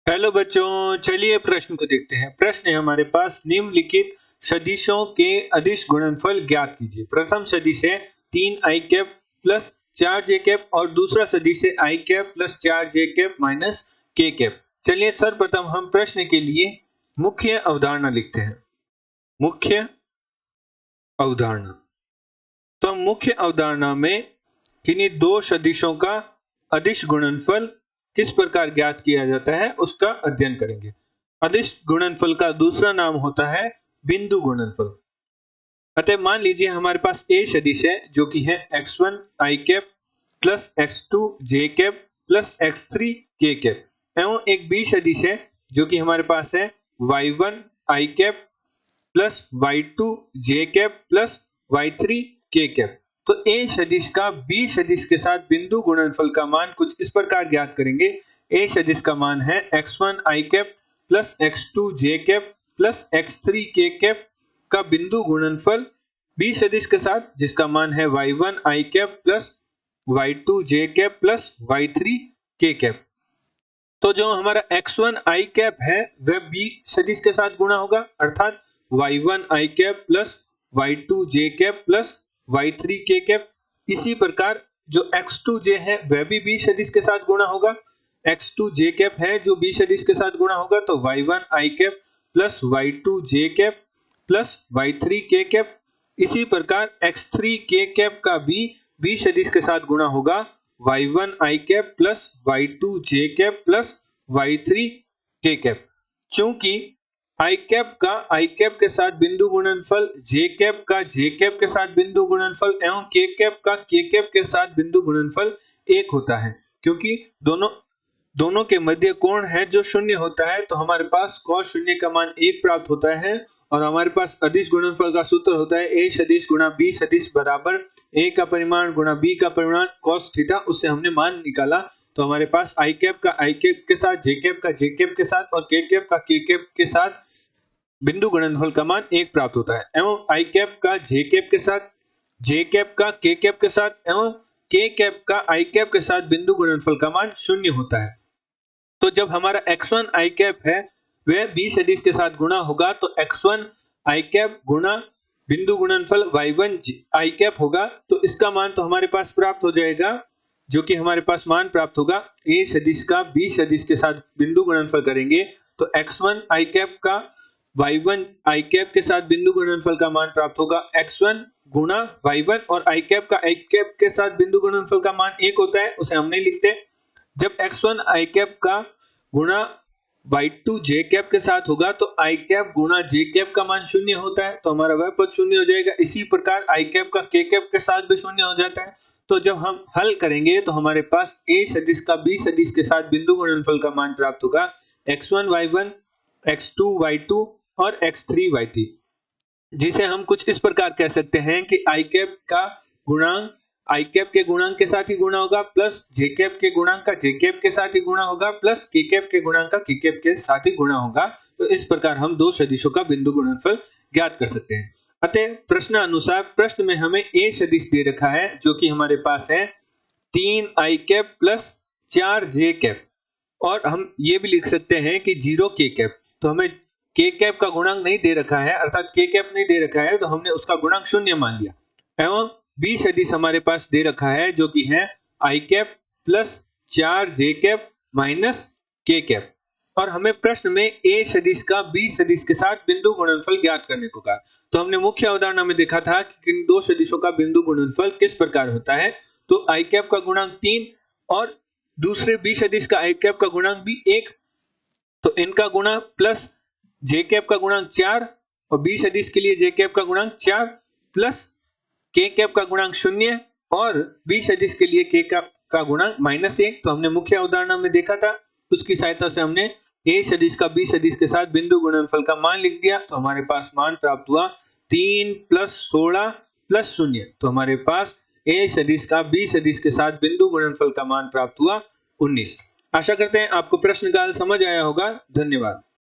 Hello बच्चों, चलिए प्रश्न को देखते हैं। प्रश्न है हमारे पास, निम्नलिखित सदिशों के अदिश गुणनफल ज्ञात कीजिए। प्रथम सदिश है 3i cap plus 4j cap और दूसरा सदिश है i cap plus 4j cap minus k cap. चलिए सर्वप्रथम हम प्रश्न के लिए मुख्य अवधारणा लिखते हैं। मुख्य अवधारणा, तो हम मुख्य अवधारणा में किन्हीं दो सदिशों का अदिश गुणनफल किस प्रकार ज्ञात किया जाता है उसका अध्ययन करेंगे। अदिश गुणनफल का दूसरा नाम होता है बिंदु गुणनफल। अतः मान लीजिए हमारे पास ए सदिश है जो कि है x1 i cap plus x2 j cap plus x3 k cap, एवं एक बी सदिश है जो कि हमारे पास है y1 i cap plus y2 j cap plus y3 k cap. तो ए सदिश का बी सदिश के साथ बिंदु गुणनफल का मान कुछ इस प्रकार ज्ञात करेंगे। ए सदिश का मान है x1 i cap plus x2 j cap plus x3 k cap का बिंदु गुणनफल बी सदिश के साथ जिसका मान है y1 i cap plus y2 j cap plus y3 k cap. तो जो हमारा x1 i कैप है वह बी सदिश के साथ गुणा होगा, अर्थात y1 i cap plus y2 j cap plus y3 k cap. इसी प्रकार जो x2 j है वह भी बी सदिश के साथ गुणा होगा। x2 j कैप है जो बी सदिश के साथ गुणा होगा, तो y1 i cap plus y2 j cap plus y3 k cap. इसी प्रकार x3 k कैप का भी बी सदिश के साथ गुणा होगा, y1 i cap plus y2 j cap plus y3 k cap. चूंकि i कैप का i कैप के साथ बिंदु गुणनफल, j कैप का j कैप के साथ बिंदु गुणनफल एवं k कैप का k कैप के साथ बिंदु गुणनफल एक होता है, क्योंकि दोनों के मध्य कोण है जो शून्य होता है, तो हमारे पास cos शून्य का मान 1 प्राप्त होता है। और हमारे पास अदिश गुणनफल का सूत्र होता है a सदिश गुणा b सदिश बराबर a का परिमाण गुणा b का परिमाण cos थीटा। उससे हमने मान निकाला, तो हमारे पास i कैप का i कैप के साथ, j कैप का j कैप के साथ और k कैप का k कैप के साथ बिंदु गुणनफल का मान 1 प्राप्त होता है, एवं i कैप का j कैप के साथ, j कैप का k कैप के साथ एवं k कैप का i कैप के साथ बिंदु गुणनफल का मान 0 होता है। तो जब हमारा x1 i कैप है वह b सदिश के साथ गुणा होगा, तो x1 i कैप गुणा बिंदु गुणनफल y1 i कैप होगा, तो इसका मान तो हमारे पास प्राप्त हो जाएगा, जो कि हमारे पास मान प्राप्त होगा a सदिश का b सदिश के साथ बिंदु गुणनफल करेंगे, तो x1 i कैप का y1 i कैप के साथ बिंदु गुणनफल का मान प्राप्त होगा x1 गुणा y1, और i कैप का i कैप के साथ बिंदु गुणनफल का मान 1 होता है, उसे हम नहीं लिखते। जब x1 i कैप का गुणा y2 j कैप के साथ होगा, तो i कैप गुणा j कैप का मान 0 होता है, तो हमारा वह पद 0 हो जाएगा। इसी प्रकार i कैप का k कैप के साथ भी 0 हो जाता है। तो जब हम हल करेंगे तो हमारे पास a सदिश का b सदिश के साथ बिंदु गुणनफल का मान प्राप्त होगा x1 y1 x2 y2 और x3 y3, जिसे हम कुछ इस प्रकार कह सकते हैं कि i कैप का गुणांक i कैप के गुणांक के साथ ही गुणा होगा, प्लस j कैप के गुणांक का j कैप के साथ ही गुणा होगा, प्लस k कैप के गुणांक का k कैप के साथ ही गुणा होगा। तो इस प्रकार हम दो सदिशों का बिंदु गुणनफल ज्ञात कर सकते हैं। अतः प्रश्न अनुसार प्रश्न में हमें a सदिश दे रखा है जो कि हमारे पास है 3i cap plus 4j cap, और हम ये भी लिख सकते हैं कि 0k कैप। तो हमें k कैप का गुणांक नहीं दे रखा है, अर्थात k कैप नहीं दे रखा है, तो हमने उसका गुणांक 0 मान लिया। एवं b सदिश हमारे पास दे रखा है जो कि है i cap plus 4j cap minus k cap, और हमें प्रश्न में a सदिश का b सदिश के साथ बिंदु गुणनफल ज्ञात करने को कहा। तो हमने मुख्य अवधारणा में देखा था कि इन दो सदिशों का बिंदु गुणनफल किस प्रकार होता है। तो i कैप का गुणांक 3 और दूसरे b सदिश का i कैप का गुणांक भी 1, तो इनका गुणा प्लस j कैप का गुणांक 4 और b सदिश के लिए j कैप का गुणांक 4 प्लस k कैप का गुणांक 0 और b सदिश के लिए k का गुणांक -1। तो हमने मुख्य अवधारणा में देखा था, उसकी सहायता से हमने a सदिश का b सदिश के साथ बिंदु गुणनफल का मान लिख दिया, तो हमारे पास मान प्राप्त हुआ 3 + 16 + 0। तो हमारे पास a सदिश का b सदिश के साथ बिंदु गुणनफल का मान प्राप्त हुआ 19। आशा करते हैं आपको प्रश्न का हल समझ आया होगा। धन्यवाद।